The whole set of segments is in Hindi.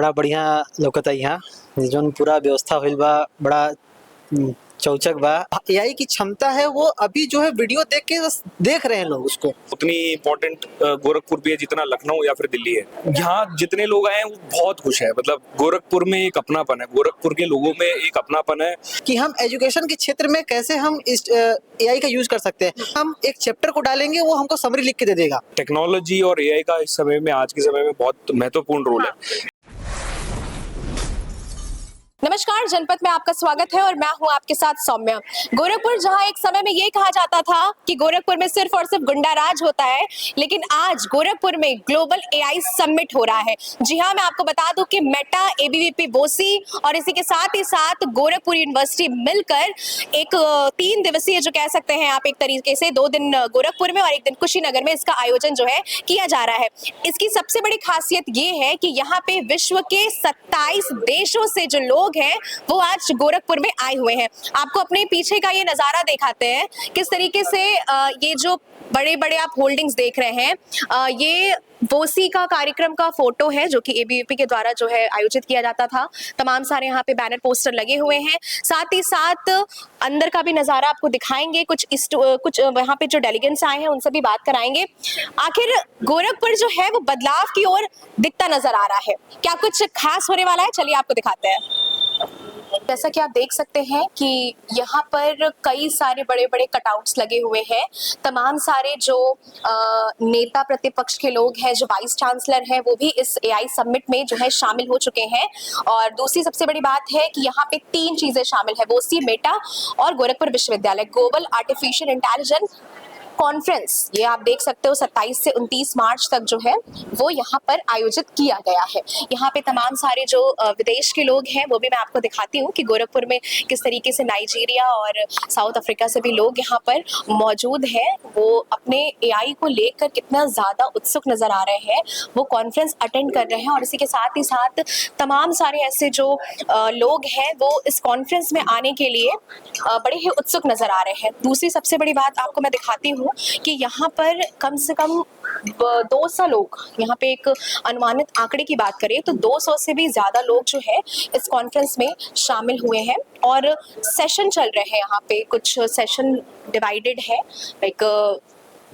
बड़ा बढ़िया लौकता यहाँ जोन पूरा व्यवस्था होइल बा बड़ा चौचक बा। एआई की क्षमता है वो अभी जो है वीडियो देख के देख रहे हैं लोग उसको। उतनी इम्पोर्टेंट गोरखपुर भी है जितना लखनऊ या फिर दिल्ली है। यहाँ जितने लोग आए हैं वो बहुत खुश है। मतलब गोरखपुर में एक अपनापन है, गोरखपुर के लोगों में एक अपनापन है कि हम एजुकेशन के क्षेत्र में कैसे हम इस एआई का यूज कर सकते हैं। हम एक चैप्टर को डालेंगे वो हमको समरी लिख के दे देगा। टेक्नोलॉजी और एआई का इस समय में, आज के समय में बहुत महत्वपूर्ण रोल है। नमस्कार, जनपद में आपका स्वागत है और मैं हूं आपके साथ सौम्या। गोरखपुर, जहां एक समय में ये कहा जाता था कि गोरखपुर में सिर्फ और सिर्फ गुंडा राज होता है, लेकिन आज गोरखपुर में ग्लोबल एआई समिट हो रहा है। जी हां, मैं आपको बता दूं कि मेटा, एबीवीपी बोसी और इसी के साथ ही साथ गोरखपुर यूनिवर्सिटी मिलकर एक 3 दिवसीय, जो कह सकते हैं आप एक तरीके से, 2 दिन गोरखपुर में और 1 दिन कुशीनगर में इसका आयोजन जो है किया जा रहा है। इसकी सबसे बड़ी खासियत ये है कि यहाँ पे विश्व के 27 देशों से जो लोग हैं वो आज गोरखपुर में आए हुए हैं। आपको अपने पीछे का ये नजारा दिखाते हैं, किस तरीके से ये जो बड़े बड़े आप होल्डिंग्स देख रहे हैं, ये बोसी का कार्यक्रम का फोटो है जो कि एबीवीपी के द्वारा जो है आयोजित किया जाता था। तमाम सारे यहाँ पे बैनर पोस्टर लगे हुए हैं। साथ ही साथ अंदर का भी नजारा आपको दिखाएंगे। कुछ वहाँ पे जो डेलीगेट्स आए हैं उनसे भी बात कराएंगे। आखिर गोरखपुर जो है वो बदलाव की ओर दिखता नजर आ रहा है। क्या कुछ खास होने वाला है? चलिए आपको दिखाते हैं। जैसा कि आप देख सकते हैं कि यहाँ पर कई सारे बड़े बड़े कटआउट्स लगे हुए हैं। तमाम सारे जो नेता प्रतिपक्ष के लोग हैं, जो वाइस चांसलर हैं, वो भी इस एआई समिट में जो है शामिल हो चुके हैं। और दूसरी सबसे बड़ी बात है कि यहाँ पे 3 चीजें शामिल है, बोसी, मेटा और गोरखपुर विश्वविद्यालय। ग्लोबल आर्टिफिशियल इंटेलिजेंस कॉन्फ्रेंस, ये आप देख सकते हो 27 से 29 मार्च तक जो है वो यहाँ पर आयोजित किया गया है। यहाँ पे तमाम सारे जो विदेश के लोग हैं वो भी मैं आपको दिखाती हूँ कि गोरखपुर में किस तरीके से नाइजीरिया और साउथ अफ्रीका से भी लोग यहाँ पर मौजूद हैं। वो अपने एआई को लेकर कितना ज़्यादा उत्सुक नज़र आ रहे हैं। वो कॉन्फ्रेंस अटेंड कर रहे हैं और इसी के साथ ही साथ तमाम सारे ऐसे जो लोग हैं वो इस कॉन्फ्रेंस में आने के लिए बड़े ही उत्सुक नज़र आ रहे हैं। दूसरी सबसे बड़ी बात आपको मैं दिखाती हूँ कि यहाँ पर कम से कम 200 लोग, यहाँ पे एक अनुमानित आंकड़े की बात करें तो 200 से भी ज्यादा लोग जो है इस कॉन्फ्रेंस में शामिल हुए हैं। और सेशन चल रहे हैं यहाँ पे, कुछ सेशन डिवाइडेड है।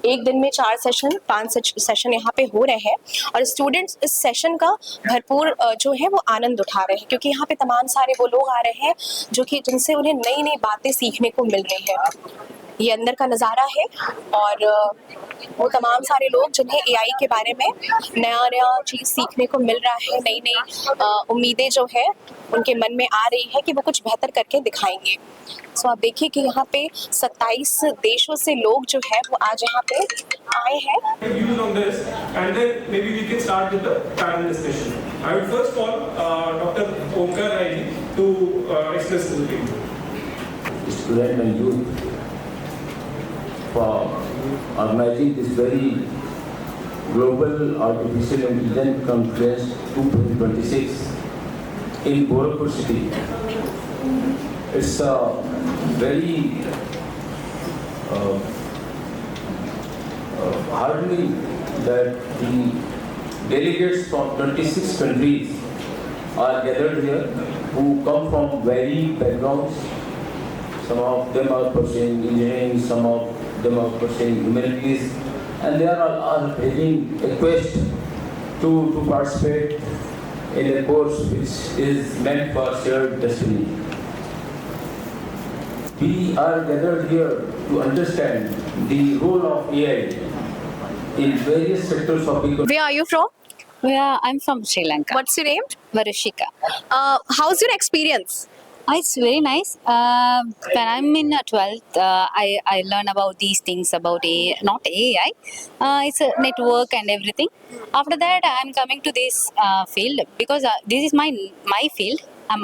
एक दिन में 4 सेशन, 5 सेशन यहाँ पे हो रहे हैं और स्टूडेंट्स इस सेशन का भरपूर जो है वो आनंद उठा रहे हैं, क्योंकि यहाँ पे तमाम सारे वो लोग आ रहे हैं जो कि जिनसे उन्हें नई नई बातें सीखने को मिल रही है। ये अंदर का नज़ारा है और वो तमाम सारे लोग जिन्हें एआई के बारे में नया नया चीज़ सीखने को मिल रहा है, नई नई उम्मीदें जो है उनके मन में आ रही है कि वो कुछ बेहतर करके दिखाएंगे। सो आप देखिए कि यहाँ पे 27 देशों से लोग जो है वो आज यहाँ पे आए हैं। for organizing this very global artificial intelligence conference 2026 in Gorakhpur city. It's a very heartening that the delegates from 26 countries are gathered here, who come from varied backgrounds. Some of them are pursuing engineering, some of them are pursuing humanities, and they are having a quest to participate in a course which is meant for shared destiny. We are gathered here to understand the role of AI in various sectors of economy. Where are you from? Yeah, I'm from Sri Lanka. What's your name? Varushika. How's your experience? It's very nice. When I'm in 12th, I learn about these things about AI, not AI. It's a network and everything. After that, I'm coming to this field because this is my field. I'm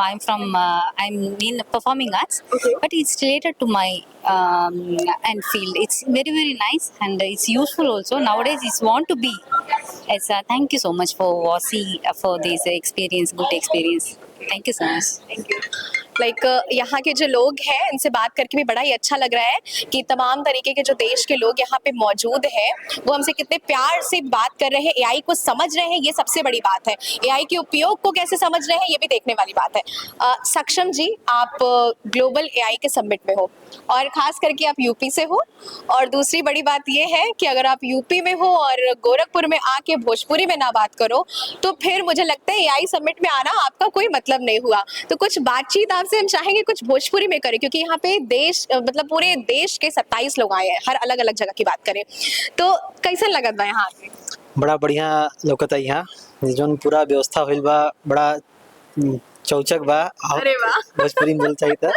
in performing arts, Okay. but it's related to my and field. It's very very nice and it's useful also. Nowadays, it's want to be. It's thank you so much for WASI for this experience, good experience. Thank you so much. Thank you. यहाँ के जो लोग हैं इनसे बात करके भी बड़ा ही अच्छा लग रहा है कि तमाम तरीके के जो देश के लोग यहाँ पे मौजूद हैं वो हमसे कितने प्यार से बात कर रहे हैं, एआई को समझ रहे हैं, ये सबसे बड़ी बात है। एआई के उपयोग को कैसे समझ रहे हैं ये भी देखने वाली बात है। सक्षम जी, आप ग्लोबल एआई के समिट में हो और खास करके आप यूपी से हो, और दूसरी बड़ी बात ये है कि अगर आप यूपी में हो और गोरखपुर में आके भोजपुरी में ना बात करो तो फिर मुझे लगता है एआई समिट में आना आपका कोई मतलब नहीं हुआ। तो कुछ बातचीत आपसे हम चाहेंगे कुछ भोजपुरी में करें, क्योंकि यहाँ पे देश मतलब पूरे देश के 27 लोग आए हैं, हर अलग अलग जगह की बात करें तो कैसे लगत बा यहाँ आके? बड़ा बढ़िया लौकता यहाँ जोन पूरा व्यवस्था होइल बा, बड़ा चौचक बा। अरे वाह। भोजपुरी में बोल चाहिए था।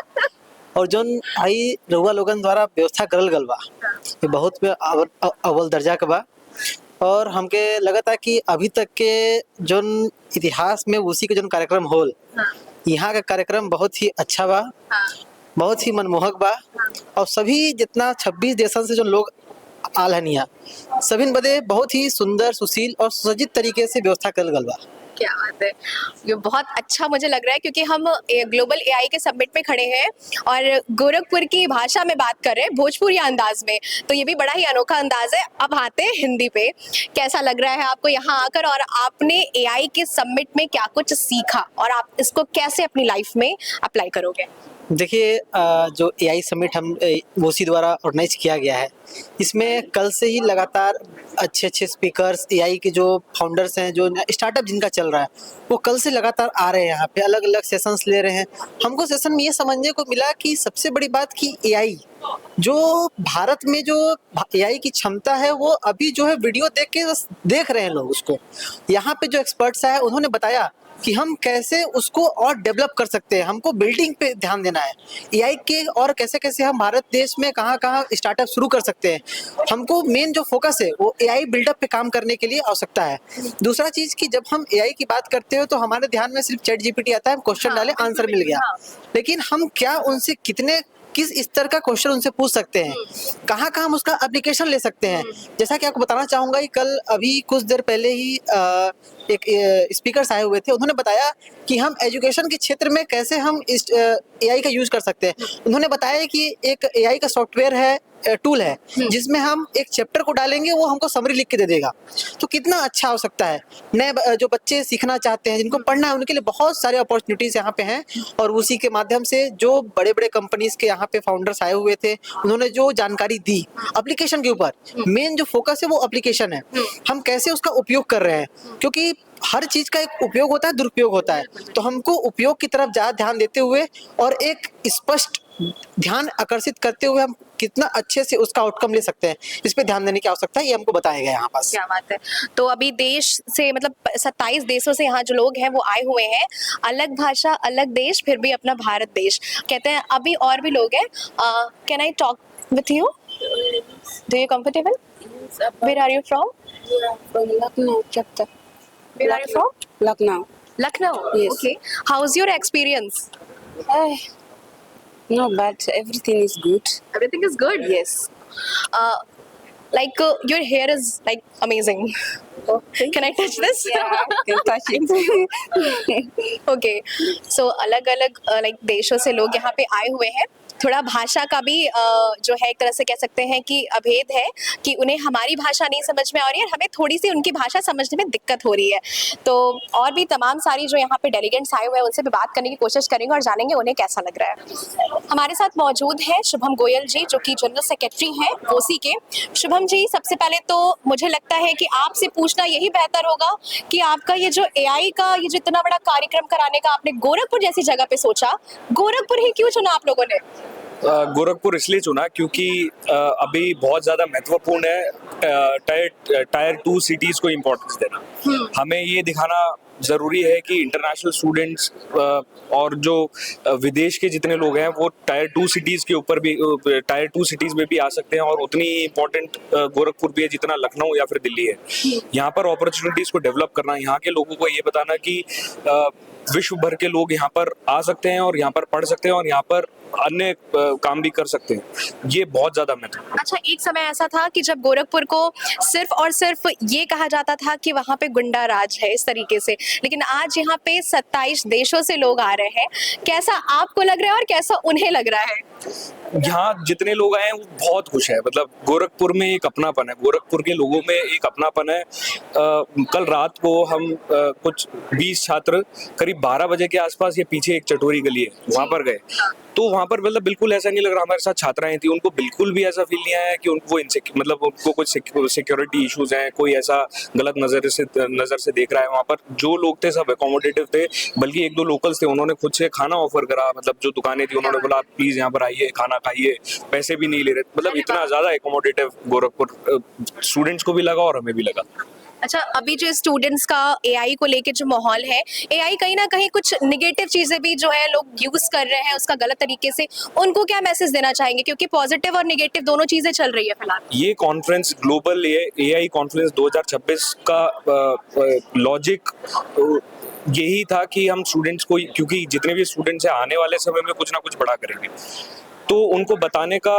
और जोन आई रउआ लोगन द्वारा व्यवस्था करल गल बा ये बहुत अव्वल दर्जा का बा, और हमके लगता कि अभी तक के जोन इतिहास में उसी के जोन कार्यक्रम होल, यहाँ का कार्यक्रम बहुत ही अच्छा बा, बहुत ही मनमोहक बा। और सभी जितना 26 देशन से जो लोग आल हन यहाँ सभी बदे बहुत ही सुंदर, सुशील और सुसज्जित तरीके से व्यवस्था करल गल बा। क्या बात है, ये बहुत अच्छा मुझे लग रहा है क्योंकि हम ग्लोबल एआई के समिट में खड़े हैं और गोरखपुर की भाषा में बात कर रहे हैं, भोजपुरी अंदाज में, तो ये भी बड़ा ही अनोखा अंदाज है। अब आते हैं हिंदी पे। कैसा लग रहा है आपको यहाँ आकर, और आपने एआई के समिट में क्या कुछ सीखा और आप इसको कैसे अपनी लाइफ में अप्लाई करोगे? देखिए, जो एआई समिट हम वोसी द्वारा ऑर्गेनाइज किया गया है, इसमें कल से ही लगातार अच्छे अच्छे स्पीकर्स, एआई के जो फाउंडर्स हैं, जो स्टार्टअप जिनका चल रहा है, वो कल से लगातार आ रहे हैं यहाँ पे, अलग अलग सेशंस ले रहे हैं। हमको सेशन में ये समझने को मिला कि सबसे बड़ी बात कि एआई जो भारत में जो एआई की क्षमता है वो अभी जो है वीडियो देख रहे हैं लोग उसको। यहाँ पे जो एक्सपर्ट्स आए उन्होंने बताया कि हम कैसे उसको और डेवलप कर सकते हैं, हमको बिल्डिंग पे ध्यान देना है एआई के, और कैसे कैसे हम भारत देश में कहाँ कहाँ स्टार्टअप शुरू कर सकते हैं। हमको मेन जो फोकस है वो एआई बिल्डअप पे काम करने के लिए आवश्यकता है। दूसरा चीज कि जब हम एआई की बात करते हो तो हमारे ध्यान में सिर्फ चैट जीपीटी आता है, हम क्वेश्चन डाले आंसर मिल गया, लेकिन हम क्या उनसे किस स्तर का क्वेश्चन उनसे पूछ सकते हैं, कहाँ कहाँ हम उसका एप्लीकेशन ले सकते हैं। जैसा कि आपको बताना चाहूंगा कि कल अभी कुछ देर पहले ही एक स्पीकर्स आए हुए थे, उन्होंने बताया कि हम एजुकेशन के क्षेत्र में कैसे हम इस एआई का यूज कर सकते हैं। उन्होंने बताया कि एक एआई का सॉफ्टवेयर है, टूल है, जिसमें हम एक चैप्टर को डालेंगे वो हमको समरी लिख के दे देगा। तो कितना अच्छा हो सकता है। नए जो बच्चे सीखना चाहते हैं, जिनको पढ़ना है, उनके लिए बहुत सारे अपॉर्चुनिटीज यहाँ पे हैं। और उसी के माध्यम से जो बड़े बड़े कंपनीज के यहाँ पे फाउंडर्स आए हुए थे, उन्होंने जो जानकारी दी एप्लीकेशन के ऊपर, मेन जो फोकस है वो एप्लीकेशन है, हम कैसे उसका उपयोग कर रहे हैं। क्योंकि हर चीज का एक उपयोग होता है, दुरुपयोग होता है, तो हमको उपयोग की तरफ ज्यादा ध्यान देते हुए और एक स्पष्ट ध्यान आकर्षित करते हुए हम कितना अच्छे से उसका आउटकम ले सकते हैं, इस पे ध्यान देने की आवश्यकता है, ये हमको बताया गया यहाँ पास। क्या बात है। तो अभी देश से मतलब 27 देशों से यहाँ जो लोग हैं वो आए हुए हैं, अलग भाषा अलग देश, फिर भी अपना भारत देश कहते हैं। अभी और भी लोग हैं। Can I talk with you? Do you comfortable? Where are you from? From Lucknow chapter. Where are you from? Lucknow. Lucknow. Yes. Okay. How's your experience? Eh, no, but everything is good. Everything is good. Yes. Your hair is like amazing. Okay. Can I touch this? Yeah, I can touch it. Okay. So अलग अलग देशों से लोग यहाँ पे आए हुए हैं। थोड़ा भाषा का भी जो है एक तरह से कह सकते हैं कि अभेद है कि उन्हें हमारी भाषा नहीं समझ में आ रही है, हमें थोड़ी सी उनकी भाषा समझने में दिक्कत हो रही है। तो और भी तमाम सारी जो यहाँ पे डेलीगेट्स आए हुए हैं उनसे भी बात करने की कोशिश करेंगे और जानेंगे उन्हें कैसा लग रहा है। हमारे साथ मौजूद है शुभम गोयल जी, जो कि जनरल सेक्रेटरी हैं ओसी के। शुभम जी, सबसे पहले तो मुझे लगता है कि आपसे पूछना यही बेहतर होगा कि आपका ये जो एआई का ये जो इतना बड़ा कार्यक्रम कराने का आपने गोरखपुर जैसी जगह पे सोचा, गोरखपुर ही क्यों चुना आप लोगों ने? गोरखपुर इसलिए चुना क्योंकि अभी बहुत ज़्यादा महत्वपूर्ण है टायर 2 सिटीज़ को इम्पोर्टेंस देना। हमें ये दिखाना ज़रूरी है कि इंटरनेशनल स्टूडेंट्स और जो विदेश के जितने लोग हैं वो टायर 2 सिटीज़ के ऊपर भी, टायर 2 सिटीज़ में भी आ सकते हैं, और उतनी इम्पोर्टेंट गोरखपुर भी है जितना लखनऊ या फिर दिल्ली है। यहाँ पर अपॉर्चुनिटीज़ को डेवलप करना, यहाँ के लोगों को ये बताना कि विश्व भर के लोग यहाँ पर आ सकते हैं और यहाँ पर पढ़ सकते हैं और यहाँ पर अन्य काम भी कर सकते हैं। ये बहुत ज़्यादा महत्वपूर्ण। अच्छा, एक समय ऐसा था कि जब गोरखपुर को सिर्फ और सिर्फ ये कहा जाता था कि वहाँ पे गुंडा राज है इस तरीके से, लेकिन आज यहाँ पे 27 देशों से लोग आ रहे हैं। कैसा आपको लग रहा है और कैसा उन्हें लग रहा है? यहाँ जितने लोग आए हैं वो बहुत खुश है। मतलब गोरखपुर में एक अपनापन है, गोरखपुर के लोगों में एक अपनापन है। कल रात को हम कुछ 20 छात्र करीब 12 बजे के आसपास, ये पीछे एक चटोरी गली है, वहां पर गए। तो वहां पर मतलब बिल्कुल ऐसा नहीं लग रहा, हमारे साथ छात्राएं थी, उनको बिल्कुल भी ऐसा फील नहीं आया कि उनको मतलब उनको कुछ सिक्योरिटी इश्यूज हैं, कोई ऐसा गलत नजर से देख रहा है। वहां पर जो लोग थे सब अकोमोडेटिव थे, बल्कि एक दो लोकल्स थे, उन्होंने खुद से खाना ऑफर करा। मतलब जो दुकानें थी उन्होंने बोला आप प्लीज यहाँ पर आइए, खाना खाइए, पैसे भी नहीं ले रहे। मतलब इतना ज्यादा अकोमोडेटिव गोरखपुर स्टूडेंट्स को भी लगा और हमें भी लगा। अच्छा, अभी जो स्टूडेंट्स का एआई को लेके जो माहौल है, एआई कहीं ना कहीं कुछ निगेटिव चीजें भी जो है लोग यूज कर रहे हैं उसका गलत तरीके से, उनको क्या मैसेज देना चाहेंगे? क्योंकि पॉजिटिव और निगेटिव दोनों चीजें चल रही है फिलहाल। ये कॉन्फ्रेंस ग्लोबल एआई कॉन्फ्रेंस 2026 का लॉजिक यही था कि हम स्टूडेंट्स को, क्योंकि जितने भी स्टूडेंट्स हैं आने वाले समय में कुछ ना कुछ बड़ा करेंगे, तो उनको बताने का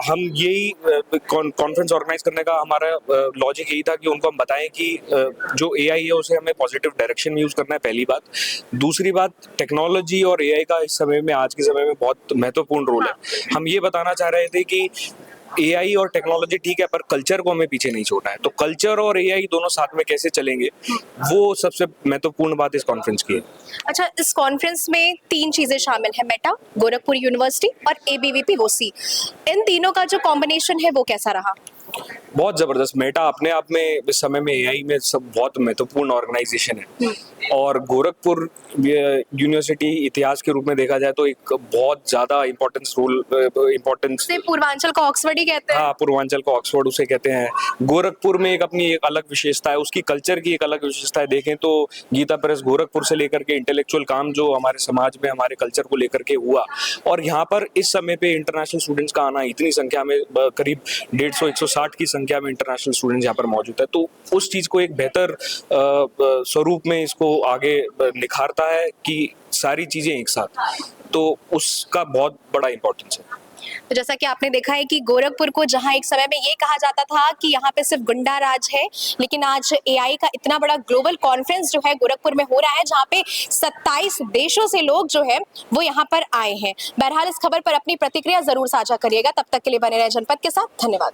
हम यही कॉन्फ्रेंस ऑर्गेनाइज करने का हमारा लॉजिक यही था कि उनको हम बताएं कि जो एआई है उसे हमें पॉजिटिव डायरेक्शन में यूज करना है, पहली बात। दूसरी बात, टेक्नोलॉजी और एआई का इस समय में, आज के समय में बहुत महत्वपूर्ण रोल है। हम ये बताना चाह रहे थे कि एआई और टेक्नोलॉजी ठीक है, पर कल्चर को हमें पीछे नहीं छोड़ना है। तो कल्चर और एआई दोनों साथ में कैसे चलेंगे, वो सबसे महत्वपूर्ण बात इस कॉन्फ्रेंस की है। अच्छा, इस कॉन्फ्रेंस में 3 चीजें शामिल है, मेटा, गोरखपुर यूनिवर्सिटी और एबीवीपी वोसी। इन तीनों का जो कॉम्बिनेशन है वो कैसा रहा? बहुत जबरदस्त। मेटा अपने आप में इस समय में एआई में सब बहुत महत्वपूर्ण ऑर्गेनाइजेशन है, और गोरखपुर यूनिवर्सिटी इतिहास के रूप में देखा जाए तो एक बहुत ज्यादा इम्पोर्टेंस पूर्वांचल को ऑक्सफोर्ड ही कहते हैं। हाँ, पूर्वांचल को ऑक्सफोर्ड उसे कहते हैं। गोरखपुर में एक अपनी एक अलग विशेषता है, उसकी कल्चर की एक अलग विशेषता है। देखें तो गीता प्रेस गोरखपुर से लेकर के इंटेलेक्चुअल काम जो हमारे समाज में हमारे कल्चर को लेकर के हुआ, और यहाँ पर इस समय पे इंटरनेशनल स्टूडेंट्स का आना, इतनी संख्या में करीब 150-160 की संख्या में इंटरनेशनल स्टूडेंट्स यहाँ पर मौजूद है, तो उस चीज को एक बेहतर स्वरूप में इसको आगे निखारता है कि सारी चीजें एक साथ, तो उसका बहुत बड़ा इंपॉर्टेंस है। तो जैसा कि आपने देखा है कि गोरखपुर को जहां एक समय में ये कहा जाता था कि यहाँ पे सिर्फ गुंडा राज है, लेकिन आज एआई का इतना बड़ा ग्लोबल कॉन्फ्रेंस जो है गोरखपुर में हो रहा है, जहाँ पे 27 देशों से लोग जो है वो यहाँ पर आए हैं। बहरहाल इस खबर पर अपनी प्रतिक्रिया जरूर साझा करिएगा। तब तक के लिए बने रहे जनपद के साथ। धन्यवाद।